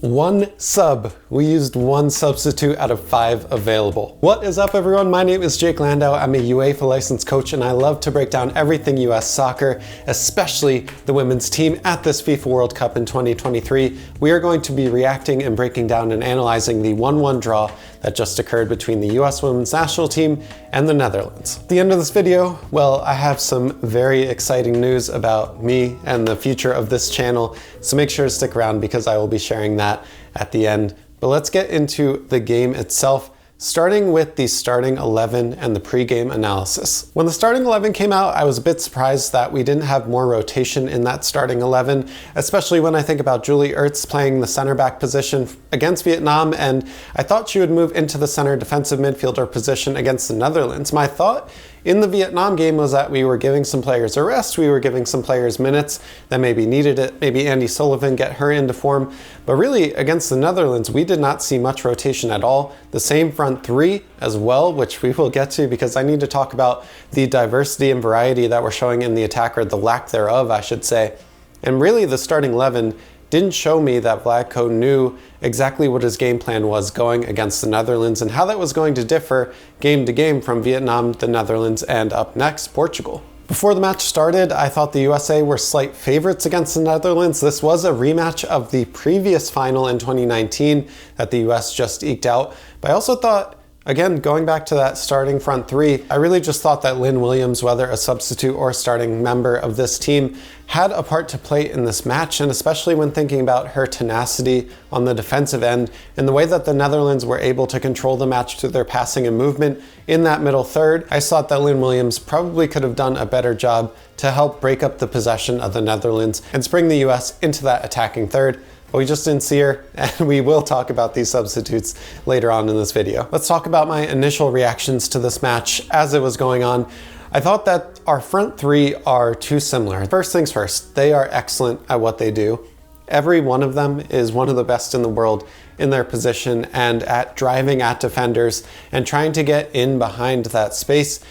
One sub. We used one substitute out of 5 available. What is up, everyone? My name is Jake Landau. I'm a UEFA licensed coach and I love to break down everything US soccer, especially the women's team at this FIFA World Cup in 2023. We are going to be reacting and breaking down and analyzing the 1-1 draw that just occurred between the US women's national team and the Netherlands. At the end of this video, well, I have some very exciting news about me and the future of this channel, so make sure to stick around because I will be sharing that at the end. But let's get into the game itself, starting with the starting 11 and the pre-game analysis. When the starting 11 came out, I was a bit surprised that we didn't have more rotation in that starting 11, especially when I think about Julie Ertz playing the center back position against Vietnam, and I thought she would move into the center defensive midfielder position against the Netherlands. My thought in the Vietnam game was that we were giving some players a rest, we were giving some players minutes that maybe needed it, maybe Andy Sullivan, get her into form, but really against the Netherlands we did not see much rotation at all. The same front three as well, which we will get to because I need to talk about the diversity and variety that we're showing in the attack, or the lack thereof I should say. And really the starting 11 didn't show me that Vlatko knew exactly what his game plan was going against the Netherlands and how that was going to differ game to game from Vietnam, the Netherlands, and up next, Portugal. Before the match started, I thought the USA were slight favorites against the Netherlands. This was a rematch of the previous final in 2019 that the US just eked out, but I also thought, again, going back to that starting front three, I really just thought that Lynn Williams, whether a substitute or a starting member of this team, had a part to play in this match, and especially when thinking about her tenacity on the defensive end and the way that the Netherlands were able to control the match through their passing and movement in that middle third. I thought that Lynn Williams probably could have done a better job to help break up the possession of the Netherlands and spring the US into that attacking third. But we just didn't see her, and we will talk about these substitutes later on in this video. Let's talk about my initial reactions to this match as it was going on. I thought that our front three are too similar. First things first, they are excellent at what they do. Every one of them is one of the best in the world in their position and at driving at defenders and trying to get in behind that space.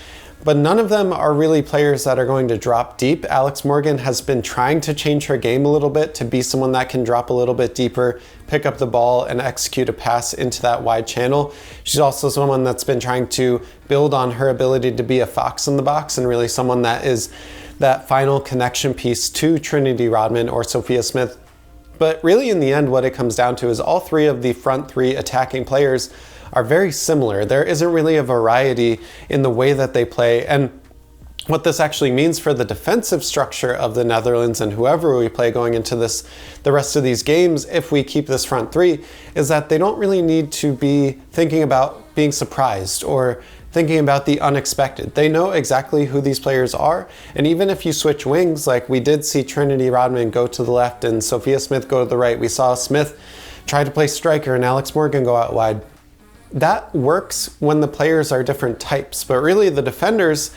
But none of them are really players that are going to drop deep. Alex Morgan has been trying to change her game a little bit to be someone that can drop a little bit deeper, pick up the ball, and execute a pass into that wide channel. She's also someone that's been trying to build on her ability to be a fox in the box, and really someone that is that final connection piece to Trinity Rodman or Sophia Smith. But really in the end, what it comes down to is all three of the front three attacking players are very similar. There isn't really a variety in the way that they play, and what this actually means for the defensive structure of the Netherlands and whoever we play going into the rest of these games, if we keep this front three, is that they don't really need to be thinking about being surprised or thinking about the unexpected. They know exactly who these players are, and even if you switch wings, like we did see Trinity Rodman go to the left and Sophia Smith go to the right, we saw Smith try to play striker and Alex Morgan go out wide. That works when the players are different types, but really the defenders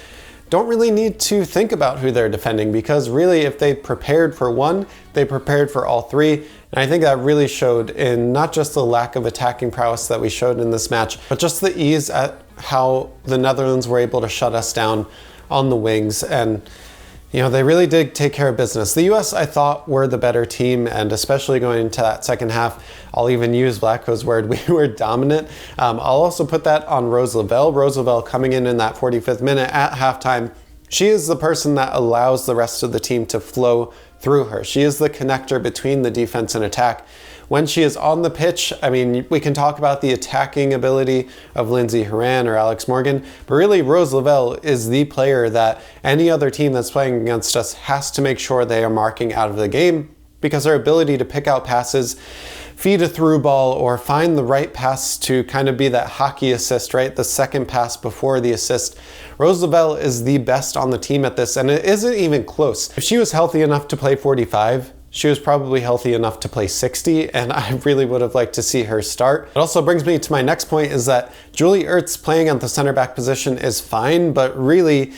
don't really need to think about who they're defending, because really if they prepared for one, they prepared for all three. And I think that really showed in not just the lack of attacking prowess that we showed in this match, but just the ease at how the Netherlands were able to shut us down on the wings. And you know, they really did take care of business. The US, I thought, were the better team, and especially going into that second half, I'll even use Vlatko's word, we were dominant. I'll also put that on Rose Lavelle. Rose Lavelle coming in that 45th minute at halftime. She is the person that allows the rest of the team to flow through her. She is the connector between the defense and attack. When she is on the pitch, I mean, we can talk about the attacking ability of Lindsey Horan or Alex Morgan, but really Rose Lavelle is the player that any other team that's playing against us has to make sure they are marking out of the game, because her ability to pick out passes, feed a through ball, or find the right pass to kind of be that hockey assist, right? The second pass before the assist. Rose Lavelle is the best on the team at this, and it isn't even close. If she was healthy enough to play 45, she was probably healthy enough to play 60, and I really would have liked to see her start. It also brings me to my next point, is that Julie Ertz playing at the center back position is fine, but really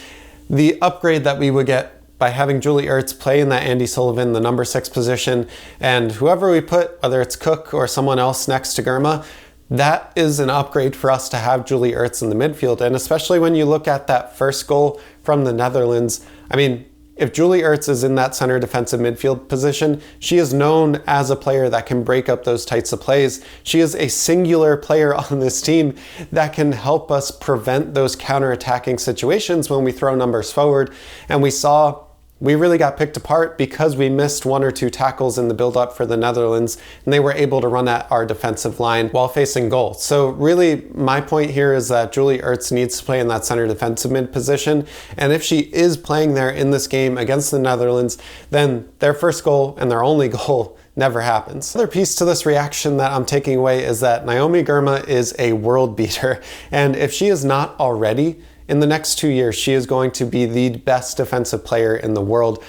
the upgrade that we would get by having Julie Ertz play in that Andy Sullivan, the number 6 position, and whoever we put, whether it's Cook or someone else next to Germa, that is an upgrade for us to have Julie Ertz in the midfield. And especially when you look at that first goal from the Netherlands, I mean, if Julie Ertz is in that center defensive midfield position, she is known as a player that can break up those types of plays. She is a singular player on this team that can help us prevent those counter-attacking situations when we throw numbers forward. And we really got picked apart because we missed 1 or 2 tackles in the build-up for the Netherlands, and they were able to run at our defensive line while facing goal. So really, my point here is that Julie Ertz needs to play in that center defensive mid position, and if she is playing there in this game against the Netherlands, then their first goal and their only goal never happens. Another piece to this reaction that I'm taking away is that Naomi Girma is a world beater, and if she is not already, in the next 2 years, she is going to be the best defensive player in the world.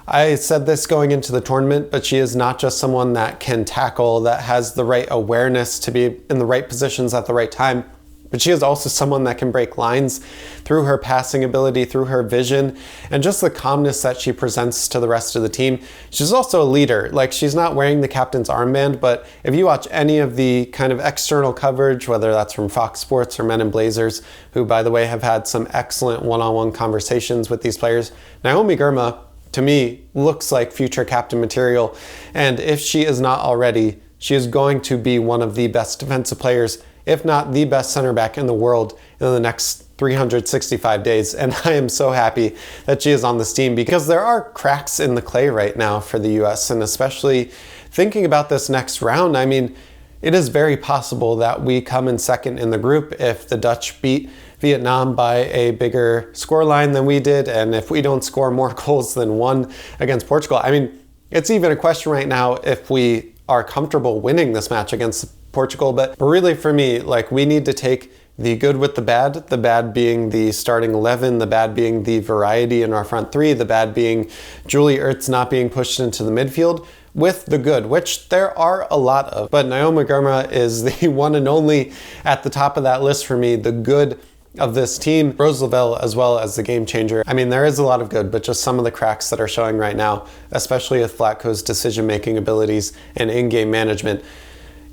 I said this going into the tournament, but she is not just someone that can tackle, that has the right awareness to be in the right positions at the right time, but she is also someone that can break lines through her passing ability, through her vision, and just the calmness that she presents to the rest of the team. She's also a leader. Like, she's not wearing the captain's armband, but if you watch any of the kind of external coverage, whether that's from Fox Sports or Men in Blazers, who, by the way, have had some excellent one-on-one conversations with these players, Naomi Girma, to me, looks like future captain material. And if she is not already, she is going to be one of the best defensive players, if not the best center back in the world in the next 365 days. And I am so happy that she is on this team, because there are cracks in the clay right now for the US, and especially thinking about this next round, I mean, it is very possible that we come in second in the group if the Dutch beat Vietnam by a bigger scoreline than we did, and if we don't score more goals than 1 against Portugal. I mean, it's even a question right now if we are comfortable winning this match against Portugal, but really for me, like, we need to take the good with the bad being the starting 11, the bad being the variety in our front 3, the bad being Julie Ertz not being pushed into the midfield, with the good, which there are a lot of. But Naomi Girma is the one and only at the top of that list for me, the good of this team. Rose Lavelle as well as the game changer. I mean, there is a lot of good, but just some of the cracks that are showing right now, especially with Vlatko's decision-making abilities and in-game management,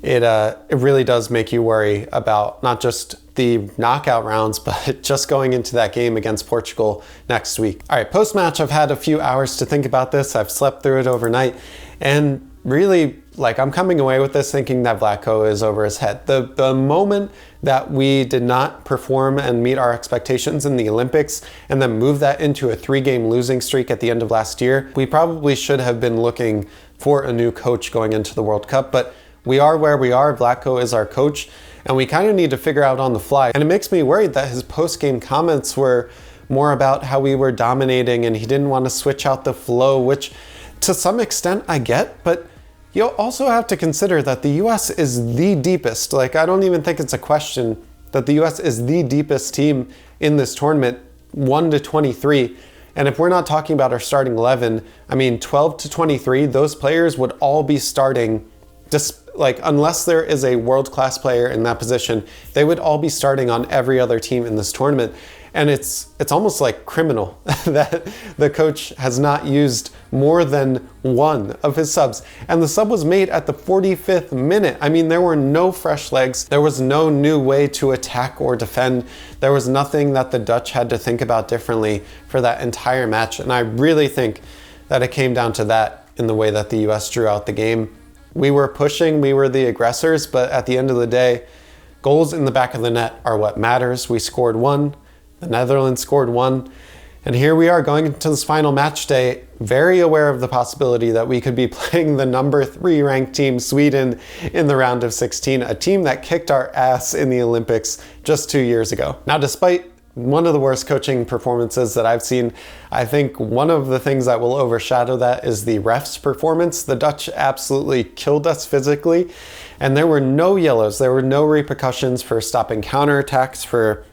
it really does make you worry about not just the knockout rounds, but just going into that game against Portugal next week. All right, post-match, I've had a few hours to think about this. I've slept through it overnight, and really, like, I'm coming away with this thinking that Vlatko is over his head. The moment that we did not perform and meet our expectations in the Olympics and then move that into a 3-game losing streak at the end of last year, we probably should have been looking for a new coach going into the World Cup, but we are where we are. Vlatko is our coach, and we kind of need to figure out on the fly. And it makes me worried that his post-game comments were more about how we were dominating and he didn't want to switch out the flow, which to some extent I get, but you also have to consider that the US is the deepest. Like, I don't even think it's a question that the US is the deepest team in this tournament, 1 to 23. And if we're not talking about our starting 11, I mean, 12 to 23, those players would all be starting, just like, unless there is a world-class player in that position, they would all be starting on every other team in this tournament. And it's almost like criminal that the coach has not used more than 1 of his subs. And the sub was made at the 45th minute. I mean, there were no fresh legs. There was no new way to attack or defend. There was nothing that the Dutch had to think about differently for that entire match. And I really think that it came down to that in the way that the US drew out the game. We were pushing, we were the aggressors, but at the end of the day, goals in the back of the net are what matters. We scored 1. The Netherlands scored 1, and here we are going into this final match day, very aware of the possibility that we could be playing the number 3 ranked team, Sweden, in the round of 16, a team that kicked our ass in the Olympics just 2 years ago. Now, despite one of the worst coaching performances that I've seen, I think one of the things that will overshadow that is the refs' performance. The Dutch absolutely killed us physically, and there were no yellows. There were no repercussions for stopping counterattacks, for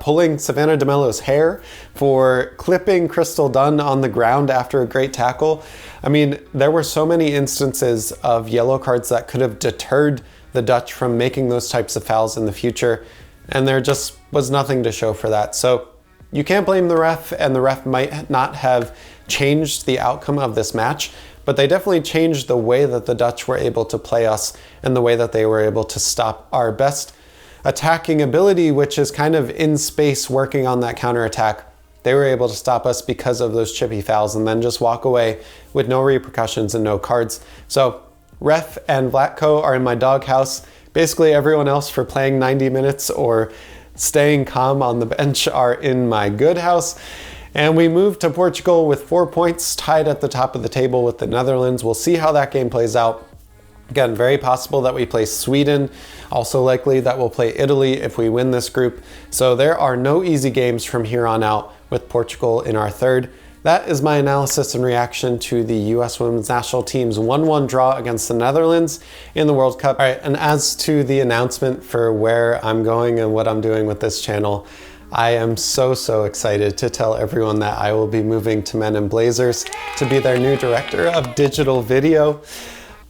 pulling Savannah DeMello's hair, for clipping Crystal Dunn on the ground after a great tackle. I mean, there were so many instances of yellow cards that could have deterred the Dutch from making those types of fouls in the future, and there just was nothing to show for that. So you can't blame the ref, and the ref might not have changed the outcome of this match, but they definitely changed the way that the Dutch were able to play us and the way that they were able to stop our best attacking ability, which is kind of in space working on that counterattack. they were able to stop us because of those chippy fouls and then just walk away with no repercussions and no cards. So Ref and Vlatko are in my doghouse. Basically everyone else for playing 90 minutes or staying calm on the bench are in my good house. And we moved to Portugal with 4 points, tied at the top of the table with the Netherlands. We'll see how that game plays out. Again, very possible that we play Sweden. Also likely that we'll play Italy if we win this group. So there are no easy games from here on out with Portugal in our third. That is my analysis and reaction to the US Women's National Team's 1-1 draw against the Netherlands in the World Cup. All right, and as to the announcement for where I'm going and what I'm doing with this channel, I am so excited to tell everyone that I will be moving to Men in Blazers to be their new director of digital video.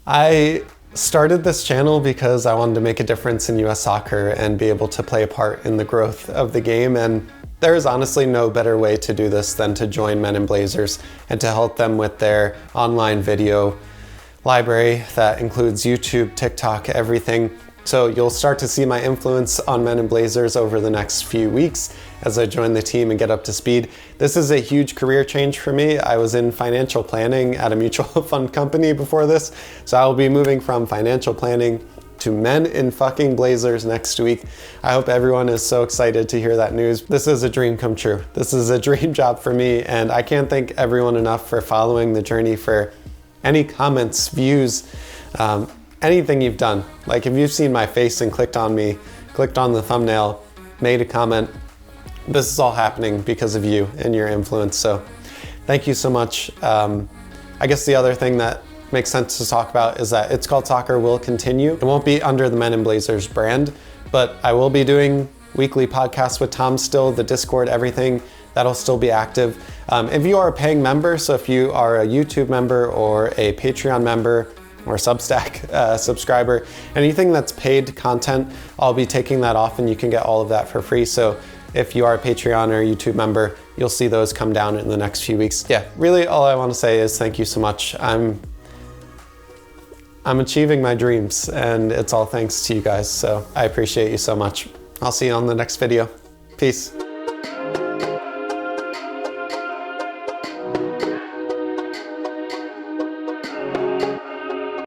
I started this channel because I wanted to make a difference in US soccer and be able to play a part in the growth of the game, and there is honestly no better way to do this than to join Men in Blazers and to help them with their online video library that includes YouTube, TikTok, everything. So you'll start to see my influence on Men in Blazers over the next few weeks as I join the team and get up to speed. This is a huge career change for me. I was in financial planning at a mutual fund company before this, so I will be moving from financial planning to Men in fucking Blazers next week. I hope everyone is so excited to hear that news. This is a dream come true. This is a dream job for me, and I can't thank everyone enough for following the journey, for any comments, views, anything you've done. Like if you've seen my face and clicked on me, clicked on the thumbnail, made a comment, this is all happening because of you and your influence. So thank you so much. I guess the other thing that makes sense to talk about is that It's Called Soccer will continue. It won't be under the Men in Blazers brand, but I will be doing weekly podcasts with Tom still, the Discord, everything. That'll still be active. If you are a paying member, so if you are a YouTube member or a Patreon member or Substack subscriber, anything that's paid content, I'll be taking that off and you can get all of that for free. So if you are a Patreon or YouTube member, you'll see those come down in the next few weeks. Yeah, really all I want to say is thank you so much. I'm achieving my dreams and it's all thanks to you guys. So I appreciate you so much. I'll see you on the next video. Peace.